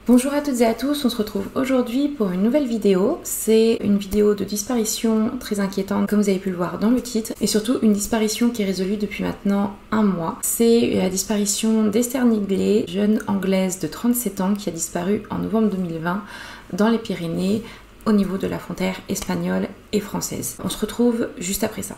Bonjour à toutes et à tous, on se retrouve aujourd'hui pour une nouvelle vidéo. C'est une vidéo de disparition très inquiétante comme vous avez pu le voir dans le titre et surtout une disparition qui est résolue depuis maintenant un mois. C'est la disparition d'Esther Nigley, jeune anglaise de 37 ans qui a disparu en novembre 2020 dans les Pyrénées au niveau de la frontière espagnole et française. On se retrouve juste après ça.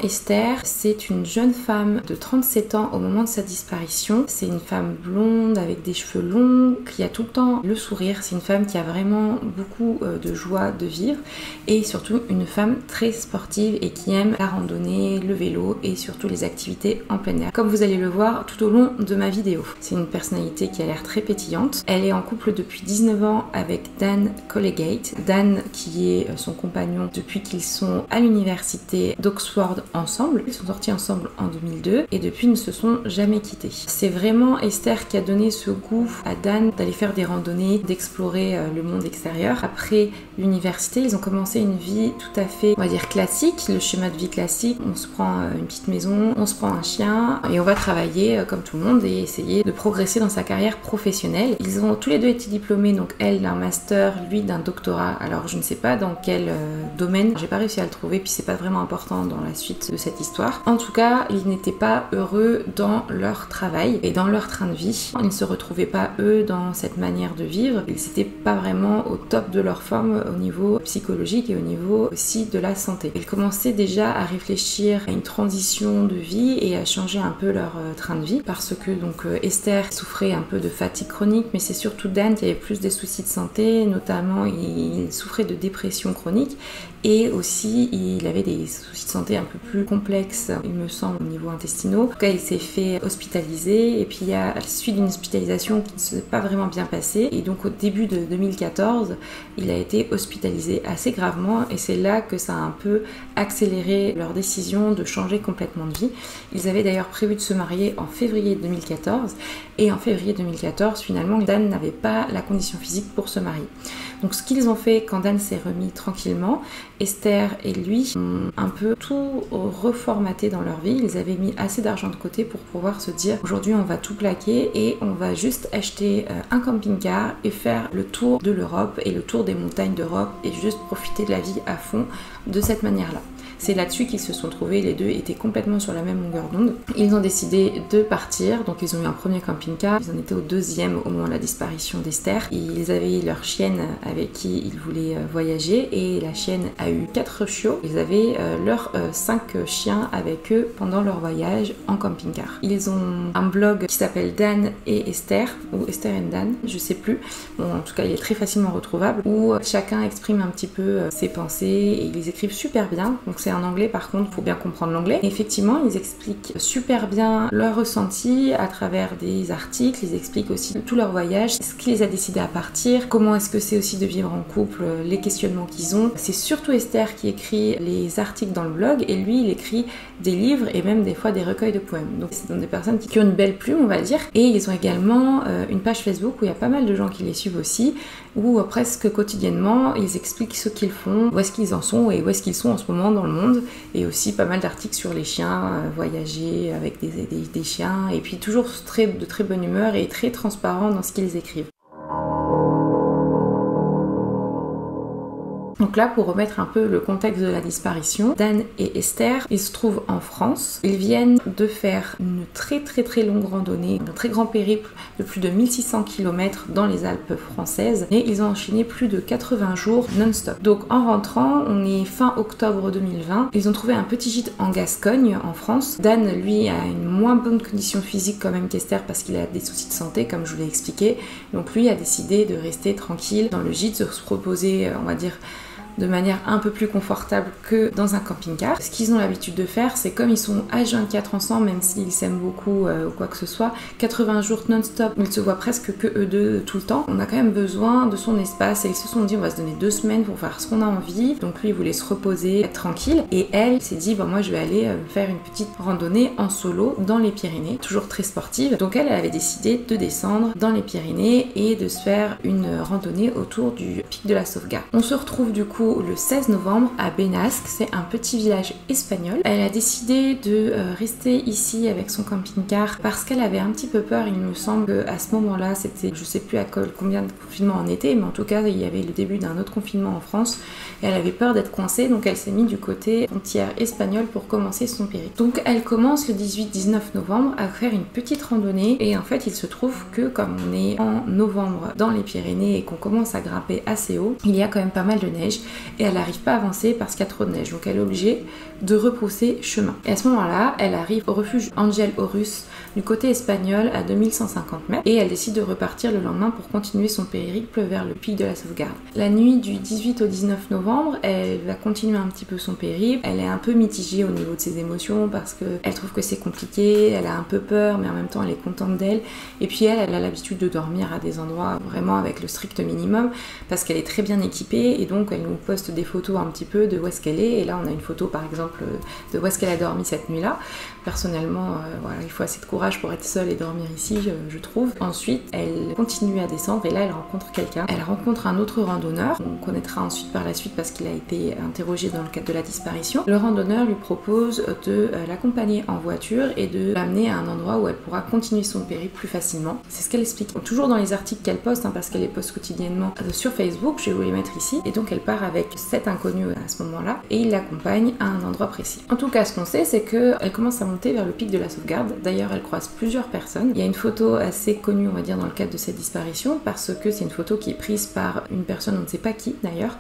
Esther, c'est une jeune femme de 37 ans au moment de sa disparition. C'est une femme blonde avec des cheveux longs, qui a tout le temps le sourire. C'est une femme qui a vraiment beaucoup de joie de vivre et surtout une femme très sportive et qui aime la randonnée, le vélo et surtout les activités en plein air. Comme vous allez le voir tout au long de ma vidéo. C'est une personnalité qui a l'air très pétillante. Elle est en couple depuis 19 ans avec Dan Collegate. Dan qui est son compagnon depuis qu'ils sont à l'université d'Oxford ensemble. Ils sont sortis ensemble en 2002 et depuis ils ne se sont jamais quittés. C'est vraiment Esther qui a donné ce goût à Dan d'aller faire des randonnées, d'explorer le monde extérieur. Après l'université, ils ont commencé une vie tout à fait, on va dire, classique, le schéma de vie classique. On se prend une petite maison, on se prend un chien et on va travailler comme tout le monde et essayer de progresser dans sa carrière professionnelle. Ils ont tous les deux été diplômés, donc elle d'un master, lui d'un doctorat. Alors je ne sais pas dans quel domaine, j'ai pas réussi à le trouver puis c'est pas vraiment important dans la suite de cette histoire. En tout cas, ils n'étaient pas heureux dans leur travail et dans leur train de vie. Ils ne se retrouvaient pas eux dans cette manière de vivre. Ils n'étaient pas vraiment au top de leur forme au niveau psychologique et au niveau aussi de la santé. Ils commençaient déjà à réfléchir à une transition de vie et à changer un peu leur train de vie parce que donc Esther souffrait un peu de fatigue chronique, mais c'est surtout Dan qui avait plus des soucis de santé, notamment il souffrait de dépression chronique et aussi il avait des soucis de santé un peu plus complexes, il me semble, au niveau intestinaux. En tout cas, il s'est fait hospitaliser et puis à la suite d'une hospitalisation qui ne s'est pas vraiment bien passée et donc au début de 2014, il a été hospitalisé assez gravement et c'est là que ça a un peu accéléré leur décision de changer complètement de vie. Ils avaient d'ailleurs prévu de se marier en février 2014 et en février 2014, finalement, Dan n'avait pas la condition physique pour se marier. Donc ce qu'ils ont fait quand Dan s'est remis tranquillement, Esther et lui ont un peu tout reformaté dans leur vie. Ils avaient mis assez d'argent de côté pour pouvoir se dire aujourd'hui on va tout plaquer et on va juste acheter un camping-car et faire le tour de l'Europe et le tour des montagnes d'Europe et juste profiter de la vie à fond de cette manière-là. C'est là-dessus qu'ils se sont trouvés, les deux étaient complètement sur la même longueur d'onde. Ils ont décidé de partir, donc ils ont eu un premier camping-car, ils en étaient au deuxième au moment de la disparition d'Esther. Ils avaient leur chienne avec qui ils voulaient voyager et la chienne a eu 4 chiots. Ils avaient leurs 5 chiens avec eux pendant leur voyage en camping-car. Ils ont un blog qui s'appelle Dan et Esther, ou Esther and Dan, je sais plus. Bon, en tout cas, il est très facilement retrouvable, où chacun exprime un petit peu ses pensées et ils les écrivent super bien. Donc c'est en anglais par contre, il faut bien comprendre l'anglais. Effectivement, ils expliquent super bien leur ressenti à travers des articles, ils expliquent aussi tout leur voyage, ce qui les a décidés à partir, comment est-ce que c'est aussi de vivre en couple, les questionnements qu'ils ont. C'est surtout Esther qui écrit les articles dans le blog et lui il écrit des livres et même des fois des recueils de poèmes. Donc c'est des personnes qui ont une belle plume on va dire. Et ils ont également une page Facebook où il y a pas mal de gens qui les suivent aussi, où presque quotidiennement ils expliquent ce qu'ils font, où est-ce qu'ils en sont et où est-ce qu'ils sont en ce moment dans le monde, et aussi pas mal d'articles sur les chiens, voyager avec des chiens, et puis toujours de très bonne humeur et très transparent dans ce qu'ils écrivent. Donc là, pour remettre un peu le contexte de la disparition, Dan et Esther, ils se trouvent en France. Ils viennent de faire une très longue randonnée, un très grand périple de plus de 1600 km dans les Alpes françaises. Et ils ont enchaîné plus de 80 jours non-stop. Donc en rentrant, on est fin octobre 2020. Ils ont trouvé un petit gîte en Gascogne, en France. Dan, lui, a une moins bonne condition physique quand même qu'Esther parce qu'il a des soucis de santé, comme je vous l'ai expliqué. Donc lui a décidé de rester tranquille dans le gîte, de se reposer, on va dire, de manière un peu plus confortable que dans un camping-car. Ce qu'ils ont l'habitude de faire, c'est comme ils sont H24 ensemble, même s'ils s'aiment beaucoup ou quoi que ce soit, 80 jours non-stop, ils se voient presque que eux deux tout le temps. On a quand même besoin de son espace et ils se sont dit on va se donner 2 semaines pour faire ce qu'on a envie. Donc lui il voulait se reposer, être tranquille, et elle s'est dit moi je vais aller faire une petite randonnée en solo dans les Pyrénées, toujours très sportive. Donc elle avait décidé de descendre dans les Pyrénées et de se faire une randonnée autour du pic de la Sauvegarde. On se retrouve du coup le 16 novembre à Benasque, c'est un petit village espagnol. Elle a décidé de rester ici avec son camping-car parce qu'elle avait un petit peu peur. Il me semble qu'à ce moment-là, c'était, je sais plus à combien de confinements en été, mais en tout cas il y avait le début d'un autre confinement en France et elle avait peur d'être coincée, donc elle s'est mise du côté frontière espagnole pour commencer son périple. Donc elle commence le 18-19 novembre à faire une petite randonnée et en fait il se trouve que comme on est en novembre dans les Pyrénées et qu'on commence à grimper assez haut, il y a quand même pas mal de neige et elle n'arrive pas à avancer parce qu'il y a trop de neige, donc elle est obligée de repousser chemin. Et à ce moment-là, elle arrive au refuge Ángel Horus du côté espagnol à 2150 mètres et elle décide de repartir le lendemain pour continuer son périple vers le pic de la Sauvegarde. La nuit du 18 au 19 novembre, elle va continuer un petit peu son périple. Elle est un peu mitigée au niveau de ses émotions parce qu'elle trouve que c'est compliqué, elle a un peu peur mais en même temps elle est contente d'elle. Et puis elle a l'habitude de dormir à des endroits vraiment avec le strict minimum parce qu'elle est très bien équipée et donc elle nous poste des photos un petit peu de où est-ce qu'elle est. Et là on a une photo par exemple de où est-ce qu'elle a dormi cette nuit-là. Personnellement, voilà, il faut assez de courage pour être seule et dormir ici, je trouve. Ensuite, elle continue à descendre et là, elle rencontre quelqu'un. Elle rencontre un autre randonneur, on connaîtra ensuite par la suite parce qu'il a été interrogé dans le cadre de la disparition. Le randonneur lui propose de l'accompagner en voiture et de l'amener à un endroit où elle pourra continuer son périple plus facilement. C'est ce qu'elle explique. Donc, toujours dans les articles qu'elle poste, parce qu'elle les poste quotidiennement sur Facebook, je vais vous les mettre ici. Et donc, elle part avec 7 inconnus à ce moment-là et il l'accompagne à un endroit précis. En tout cas, ce qu'on sait, c'est qu'elle commence à monter vers le pic de la Sauvegarde. D'ailleurs, elle croise plusieurs personnes. Il y a une photo assez connue, on va dire, dans le cadre de cette disparition, parce que c'est une photo qui est prise par une personne, on ne sait pas qui d'ailleurs,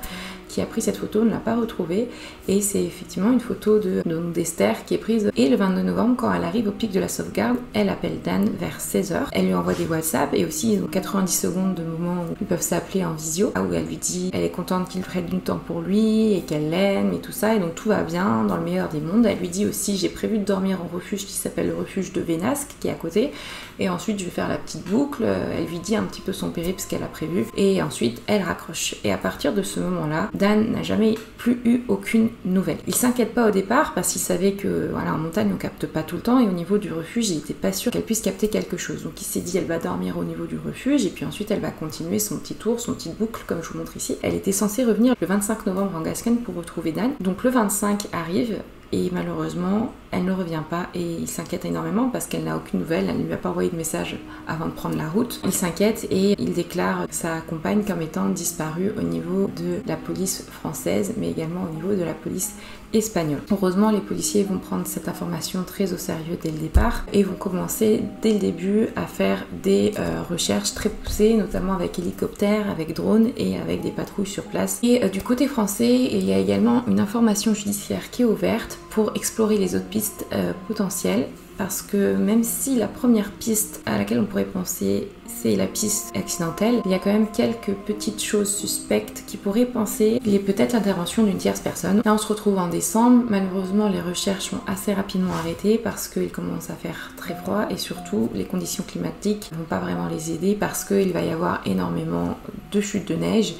qui a pris cette photo, on ne l'a pas retrouvée, et c'est effectivement une photo d'Esther qui est prise. Et le 22 novembre, quand elle arrive au pic de la Sauvegarde, elle appelle Dan vers 16h. Elle lui envoie des WhatsApp et aussi ils ont 90 secondes de moments où ils peuvent s'appeler en visio, où elle lui dit elle est contente qu'il prenne du temps pour lui et qu'elle l'aime et tout ça, et donc tout va bien dans le meilleur des mondes. Elle lui dit aussi j'ai prévu de dormir en refuge qui s'appelle le refuge de Benasque qui est à côté, et ensuite je vais faire la petite boucle. Elle lui dit un petit peu son périple, ce qu'elle a prévu, et ensuite elle raccroche. Et à partir de ce moment-là, Dan n'a jamais plus eu aucune nouvelle. Il s'inquiète pas au départ parce qu'il savait que voilà, en montagne on capte pas tout le temps, et au niveau du refuge il était pas sûr qu'elle puisse capter quelque chose. Donc il s'est dit elle va dormir au niveau du refuge et puis ensuite elle va continuer son petit tour, son petite boucle comme je vous montre ici. Elle était censée revenir le 25 novembre en Gascogne pour retrouver Dan. Donc le 25 arrive et malheureusement elle ne revient pas et il s'inquiète énormément parce qu'elle n'a aucune nouvelle, elle ne lui a pas envoyé de message avant de prendre la route. Il s'inquiète et il déclare sa compagne comme étant disparue au niveau de la police française mais également au niveau de la police espagnole. Heureusement, les policiers vont prendre cette information très au sérieux dès le départ et vont commencer dès le début à faire des recherches très poussées, notamment avec hélicoptères, avec drones et avec des patrouilles sur place. Et du côté français, il y a également une information judiciaire qui est ouverte pour explorer les autres pistes potentielles, parce que même si la première piste à laquelle on pourrait penser c'est la piste accidentelle, il y a quand même quelques petites choses suspectes qui pourraient penser qu'il y ait peut-être l'intervention d'une tierce personne. Là on se retrouve en décembre, malheureusement les recherches sont assez rapidement arrêtées parce qu'il commence à faire très froid et surtout les conditions climatiques ne vont pas vraiment les aider parce qu'il va y avoir énormément de chutes de neige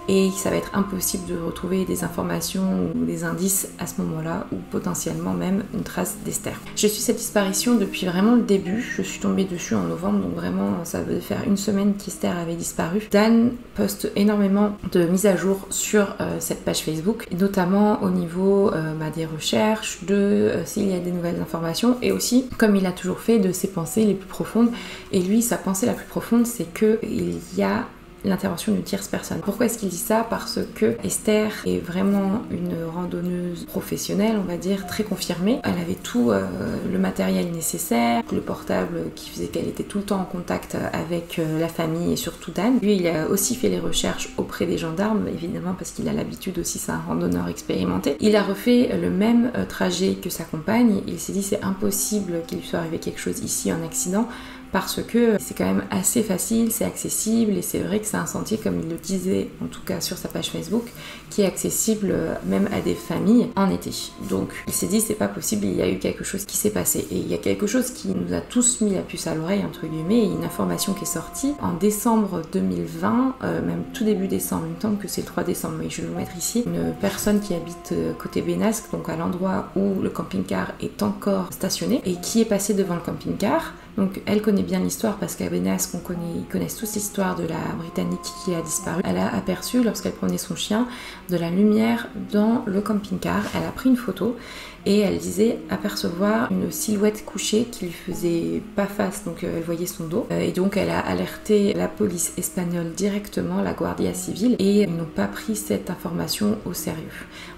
et ça va être impossible de retrouver des informations ou des indices à ce moment-là ou potentiellement même une trace d'Esther. Je suis cette disparition depuis vraiment le début, je suis tombée dessus en novembre, donc vraiment ça veut faire une semaine qu'Esther avait disparu. Dan poste énormément de mises à jour sur cette page Facebook, notamment au niveau des recherches, s'il y a des nouvelles informations et aussi, comme il a toujours fait, de ses pensées les plus profondes. Et lui, sa pensée la plus profonde, c'est qu'il y a l'intervention d'une tierce personne. Pourquoi est-ce qu'il dit ça? Parce que Esther est vraiment une randonneuse professionnelle, on va dire, très confirmée. Elle avait tout le matériel nécessaire, le portable qui faisait qu'elle était tout le temps en contact avec la famille et surtout Dan. Lui, il a aussi fait les recherches auprès des gendarmes, évidemment, parce qu'il a l'habitude aussi, c'est un randonneur expérimenté. Il a refait le même trajet que sa compagne. Il s'est dit c'est impossible qu'il lui soit arrivé quelque chose ici en accident, parce que c'est quand même assez facile, c'est accessible et c'est vrai que c'est un sentier, comme il le disait en tout cas sur sa page Facebook, qui est accessible même à des familles en été. Donc il s'est dit c'est pas possible, il y a eu quelque chose qui s'est passé et il y a quelque chose qui nous a tous mis la puce à l'oreille entre guillemets, une information qui est sortie en décembre 2020, même tout début décembre, il me semble que c'est le 3 décembre, mais je vais le mettre ici, une personne qui habite côté Bénasque, donc à l'endroit où le camping-car est encore stationné et qui est passée devant le camping-car. Donc elle connaît bien l'histoire parce qu'à Bénasque, ils connaissent tous l'histoire de la Britannique qui a disparu. Elle a aperçu, lorsqu'elle promenait son chien, de la lumière dans le camping-car. Elle a pris une photo et elle disait apercevoir une silhouette couchée qui lui faisait pas face, donc elle voyait son dos. Et donc elle a alerté la police espagnole directement, la Guardia Civile, et ils n'ont pas pris cette information au sérieux.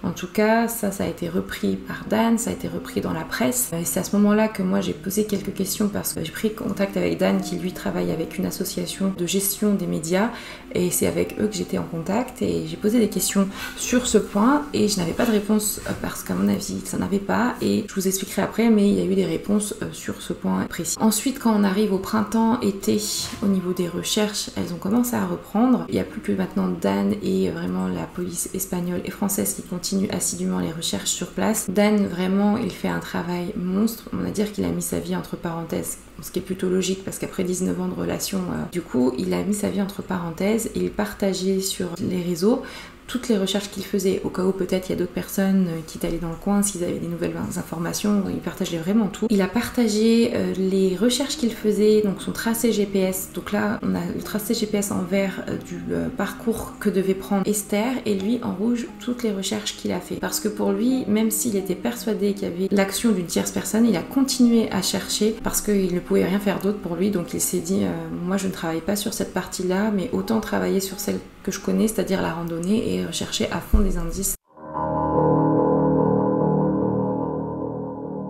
En tout cas, ça a été repris par Dan, ça a été repris dans la presse. Et c'est à ce moment-là que moi j'ai posé quelques questions parce que j'ai pris contact avec Dan qui lui travaille avec une association de gestion des médias et c'est avec eux que j'étais en contact et j'ai posé des questions sur ce point et je n'avais pas de réponse parce qu'à mon avis ça n'avait pas et je vous expliquerai après, mais il y a eu des réponses sur ce point précis. Ensuite, quand on arrive au printemps-été, au niveau des recherches, elles ont commencé à reprendre. Il n'y a plus que maintenant Dan et vraiment la police espagnole et française qui continuent assidûment les recherches sur place. Dan, vraiment, il fait un travail monstre. On va dire qu'il a mis sa vie entre parenthèses, ce qui est plutôt logique parce qu'après 19 ans de relation, du coup, il a mis sa vie entre parenthèses et il partageait sur les réseaux toutes les recherches qu'il faisait, au cas où peut-être il y a d'autres personnes qui étaient allées dans le coin, s'ils avaient des nouvelles informations, il partageait vraiment tout. Il a partagé les recherches qu'il faisait, donc son tracé GPS, donc là on a le tracé GPS en vert du parcours que devait prendre Esther, et lui en rouge toutes les recherches qu'il a fait. Parce que pour lui, même s'il était persuadé qu'il y avait l'action d'une tierce personne, il a continué à chercher parce qu'il ne pouvait rien faire d'autre pour lui, donc il s'est dit moi je ne travaille pas sur cette partie-là, mais autant travailler sur celle que je connais, c'est-à-dire la randonnée, et rechercher à fond des indices.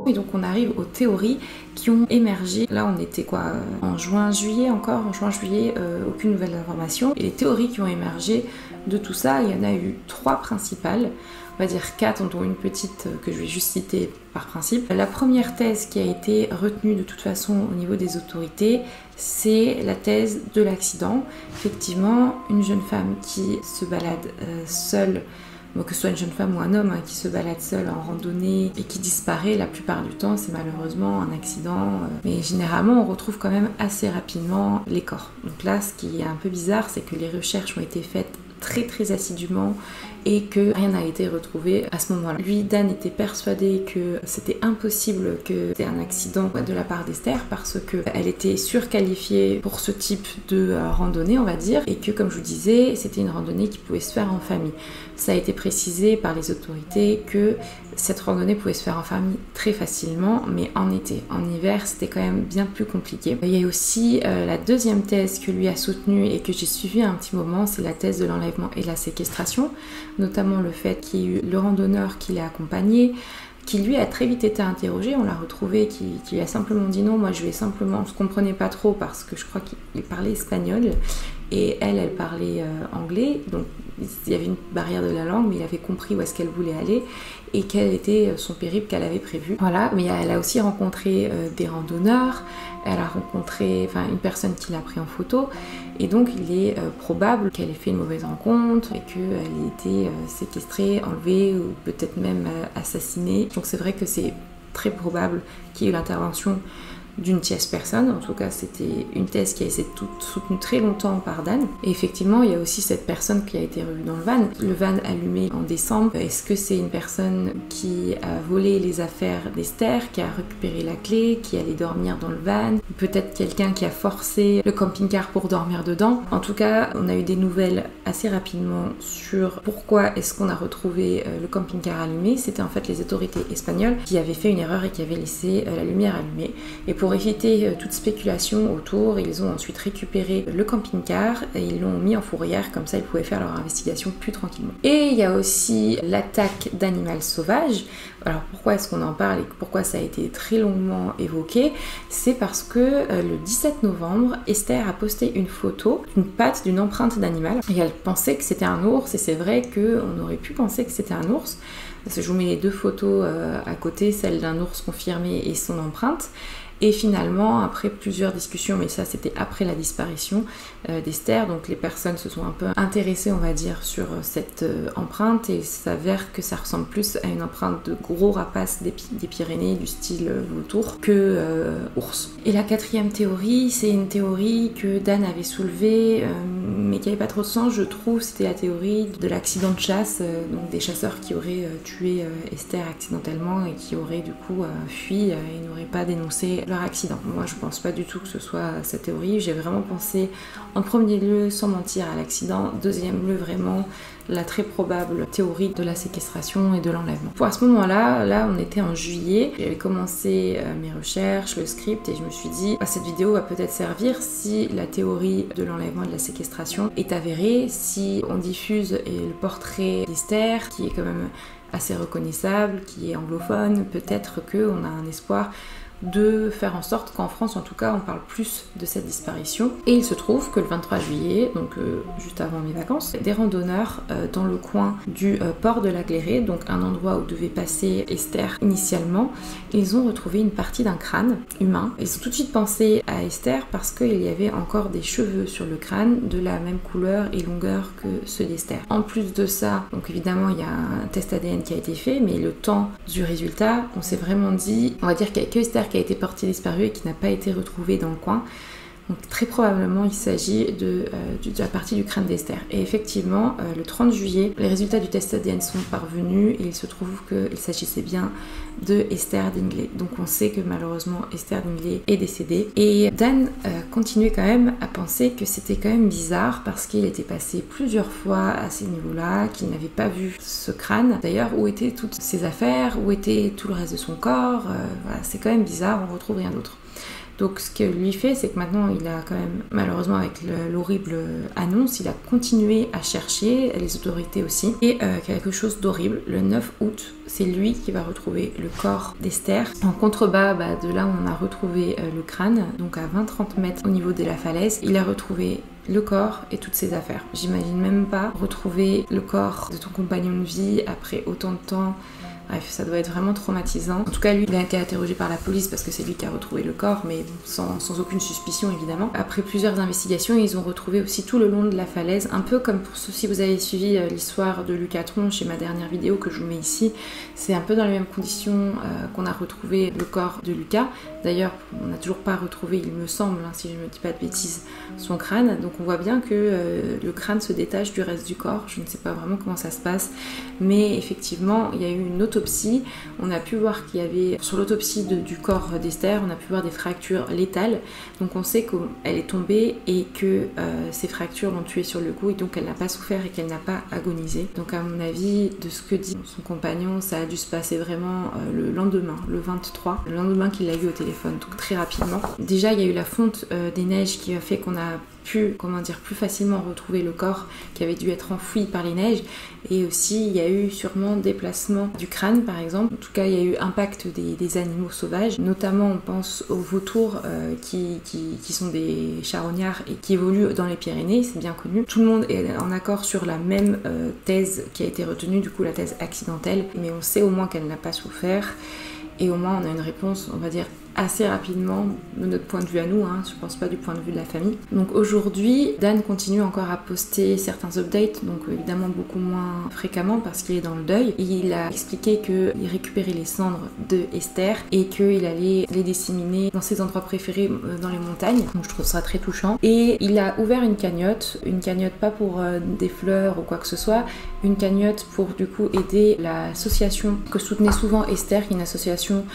Et donc on arrive aux théories qui ont émergé. Là on était en juin-juillet encore, aucune nouvelle information. Et les théories qui ont émergé de tout ça, il y en a eu 3 principales. On va dire 4, dont une petite que je vais juste citer par principe. La première thèse qui a été retenue de toute façon au niveau des autorités, c'est la thèse de l'accident. Effectivement, une jeune femme qui se balade seule, que ce soit une jeune femme ou un homme qui se balade seul en randonnée et qui disparaît, la plupart du temps c'est malheureusement un accident, mais généralement on retrouve quand même assez rapidement les corps. Donc là, ce qui est un peu bizarre, c'est que les recherches ont été faites très très assidûment et que rien n'a été retrouvé à ce moment-là. Lui, Dan, était persuadé que c'était impossible que c'était un accident de la part d'Esther parce qu'elle était surqualifiée pour ce type de randonnée, on va dire, et que, comme je vous disais, c'était une randonnée qui pouvait se faire en famille. Ça a été précisé par les autorités que cette randonnée pouvait se faire en famille très facilement, mais en été. En hiver, c'était quand même bien plus compliqué. Il y a aussi la deuxième thèse que lui a soutenue et que j'ai suivie à un petit moment, c'est la thèse de l'enlèvement et de la séquestration, notamment le fait qu'il y ait eu le randonneur qui l'a accompagné, qui lui a très vite été interrogé, on l'a retrouvé, qui a simplement dit non, moi je vais simplement, on se comprenait pas trop parce que je crois qu'il parlait espagnol et elle parlait anglais, donc il y avait une barrière de la langue, mais il avait compris où est-ce qu'elle voulait aller et quel était son périple qu'elle avait prévu. Voilà, mais elle a aussi rencontré des randonneurs, elle a rencontré une personne qui l'a pris en photo, et donc il est probable qu'elle ait fait une mauvaise rencontre et qu'elle ait été séquestrée, enlevée ou peut-être même assassinée. Donc c'est vrai que c'est très probable qu'il y ait eu l'intervention d'une tierce personne. En tout cas, c'était une thèse qui a été soutenue très longtemps par Dan. Et effectivement, il y a aussi cette personne qui a été revue dans le van allumé en décembre. Est-ce que c'est une personne qui a volé les affaires d'Esther, qui a récupéré la clé, qui allait dormir dans le van? Peut-être quelqu'un qui a forcé le camping-car pour dormir dedans. En tout cas, on a eu des nouvelles assez rapidement sur pourquoi est-ce qu'on a retrouvé le camping-car allumé. C'était en fait les autorités espagnoles qui avaient fait une erreur et qui avaient laissé la lumière allumée. Et pour éviter toute spéculation autour, ils ont ensuite récupéré le camping-car et ils l'ont mis en fourrière, comme ça ils pouvaient faire leur investigation plus tranquillement. Et il y a aussi l'attaque d'animaux sauvages. Alors pourquoi est-ce qu'on en parle et pourquoi ça a été très longuement évoqué? C'est parce que le 17 novembre, Esther a posté une photo d'une patte, d'une empreinte d'animal, et elle pensait que c'était un ours, et c'est vrai qu'on aurait pu penser que c'était un ours. Parce que je vous mets les deux photos à côté, celle d'un ours confirmé et son empreinte. Et finalement, après plusieurs discussions, mais ça c'était après la disparition d'Esther, donc les personnes se sont un peu intéressées, on va dire, sur cette empreinte, et il s'avère que ça ressemble plus à une empreinte de gros rapaces des Pyrénées, du style vautour, que ours. Et la quatrième théorie, c'est une théorie que Dan avait soulevée, mais qui n'avait pas trop de sens, je trouve. C'était la théorie de l'accident de chasse, donc des chasseurs qui auraient tué Esther accidentellement et qui auraient du coup fui et n'auraient pas dénoncé leur accident. Moi, je pense pas du tout que ce soit cette théorie. J'ai vraiment pensé en premier lieu, sans mentir, à l'accident. Deuxième lieu, vraiment la très probable théorie de la séquestration et de l'enlèvement. Pour à ce moment-là, là on était en juillet, j'avais commencé mes recherches, le script, et je me suis dit cette vidéo va peut-être servir si la théorie de l'enlèvement et de la séquestration est avérée, si on diffuse le portrait d'Esther, qui est quand même assez reconnaissable, qui est anglophone, peut-être qu'on a un espoir de faire en sorte qu'en France, en tout cas, on parle plus de cette disparition. Et il se trouve que le 23 juillet, donc juste avant mes vacances, des randonneurs dans le coin du port de la Glérée, donc un endroit où devait passer Esther initialement, ils ont retrouvé une partie d'un crâne humain. Ils ont tout de suite pensé à Esther parce qu'il y avait encore des cheveux sur le crâne de la même couleur et longueur que ceux d'Esther. En plus de ça, donc évidemment, il y a un test ADN qui a été fait, mais le temps du résultat, on s'est vraiment dit, on va dire qu'il n'y a que Esther qui a été portée disparue et qui n'a pas été retrouvée dans le coin. Donc très probablement il s'agit de la partie du crâne d'Esther. Et effectivement, le 30 juillet, les résultats du test ADN sont parvenus et il se trouve qu'il s'agissait bien de Esther Dingley. Donc on sait que malheureusement Esther Dingley est décédée. Et Dan continuait quand même à penser que c'était quand même bizarre parce qu'il était passé plusieurs fois à ces niveaux-là, qu'il n'avait pas vu ce crâne. D'ailleurs, où étaient toutes ses affaires, où était tout le reste de son corps, voilà, c'est quand même bizarre, on retrouve rien d'autre. Donc ce que lui fait, c'est que maintenant il a quand même, malheureusement avec l'horrible annonce, il a continué à chercher, les autorités aussi, et quelque chose d'horrible, le 9 août, c'est lui qui va retrouver le corps d'Esther en contrebas de là où on a retrouvé le crâne, donc à 20-30 mètres au niveau de la falaise. Il a retrouvé le corps et toutes ses affaires. J'imagine même pas retrouver le corps de ton compagnon de vie après autant de temps. Bref, ça doit être vraiment traumatisant. En tout cas, lui, il a été interrogé par la police parce que c'est lui qui a retrouvé le corps, mais sans aucune suspicion, évidemment. Après plusieurs investigations, ils ont retrouvé aussi tout le long de la falaise, un peu comme pour ceux, si vous avez suivi l'histoire de Lucas Tronche chez ma dernière vidéo que je vous mets ici, c'est un peu dans les mêmes conditions qu'on a retrouvé le corps de Lucas. D'ailleurs, on n'a toujours pas retrouvé, il me semble, si je ne me dis pas de bêtises, son crâne. Donc on voit bien que le crâne se détache du reste du corps. Je ne sais pas vraiment comment ça se passe, mais effectivement, il y a eu une autopsie. On a pu voir qu'il y avait, sur l'autopsie du corps d'Esther, on a pu voir des fractures létales. Donc on sait qu'elle est tombée et que ces fractures l'ont tuée sur le coup et donc elle n'a pas souffert et qu'elle n'a pas agonisé. Donc à mon avis, de ce que dit son compagnon, ça a dû se passer vraiment le lendemain, le 23, le lendemain qu'il l'a eu au téléphone, donc très rapidement. Déjà, il y a eu la fonte des neiges qui a fait qu'on a pu, plus facilement retrouver le corps qui avait dû être enfoui par les neiges, et aussi il y a eu sûrement déplacement du crâne par exemple. En tout cas, il y a eu impact des animaux sauvages, notamment on pense aux vautours qui sont des charognards et qui évoluent dans les Pyrénées, c'est bien connu. Tout le monde est en accord sur la même thèse qui a été retenue, du coup la thèse accidentelle, mais on sait au moins qu'elle n'a pas souffert, et au moins on a une réponse, on va dire, assez rapidement de notre point de vue à nous, je pense pas du point de vue de la famille. Donc aujourd'hui, Dan continue encore à poster certains updates, donc évidemment beaucoup moins fréquemment parce qu'il est dans le deuil. Il a expliqué qu'il récupérait les cendres de Esther et qu'il allait les disséminer dans ses endroits préférés dans les montagnes, donc je trouve ça très touchant. Et il a ouvert une cagnotte pas pour des fleurs ou quoi que ce soit, une cagnotte pour du coup aider l'association que soutenait souvent Esther, qui est une association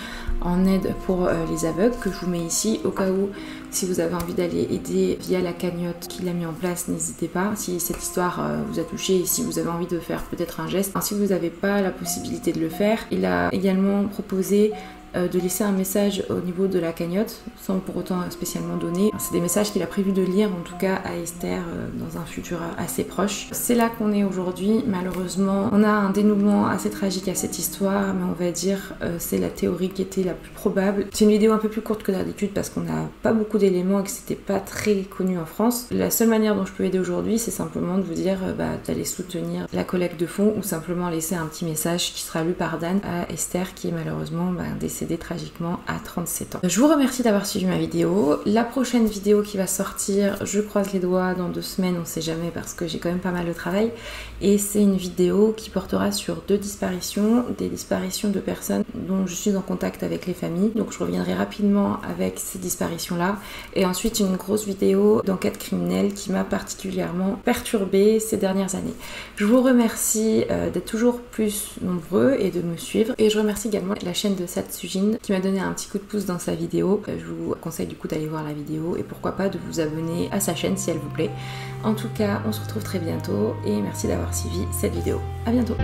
en aide pour les aveugles, que je vous mets ici au cas où, si vous avez envie d'aller aider via la cagnotte qu'il a mis en place, n'hésitez pas. Si cette histoire vous a touché et si vous avez envie de faire peut-être un geste, si vous n'avez pas la possibilité de le faire, il a également proposé de laisser un message au niveau de la cagnotte sans pour autant spécialement donner. C'est des messages qu'il a prévu de lire en tout cas à Esther dans un futur assez proche. C'est là qu'on est aujourd'hui, malheureusement. On a un dénouement assez tragique à cette histoire, mais on va dire c'est la théorie qui était la plus probable. C'est une vidéo un peu plus courte que d'habitude parce qu'on n'a pas beaucoup d'éléments et que c'était pas très connu en France. La seule manière dont je peux aider aujourd'hui, c'est simplement de vous dire d'aller soutenir la collecte de fonds ou simplement laisser un petit message qui sera lu par Dan à Esther qui est malheureusement décédée décédée tragiquement à 37 ans. Je vous remercie d'avoir suivi ma vidéo. La prochaine vidéo qui va sortir, je croise les doigts, dans 2 semaines, on sait jamais parce que j'ai quand même pas mal de travail, et c'est une vidéo qui portera sur 2 disparitions, des disparitions de personnes dont je suis en contact avec les familles. Donc je reviendrai rapidement avec ces disparitions là, et ensuite une grosse vidéo d'enquête criminelle qui m'a particulièrement perturbée ces dernières années. Je vous remercie d'être toujours plus nombreux et de me suivre, et je remercie également la chaîne de Satsujin qui m'a donné un petit coup de pouce dans sa vidéo. Je vous conseille du coup d'aller voir la vidéo et pourquoi pas de vous abonner à sa chaîne si elle vous plaît. En tout cas, on se retrouve très bientôt et merci d'avoir suivi cette vidéo. À bientôt.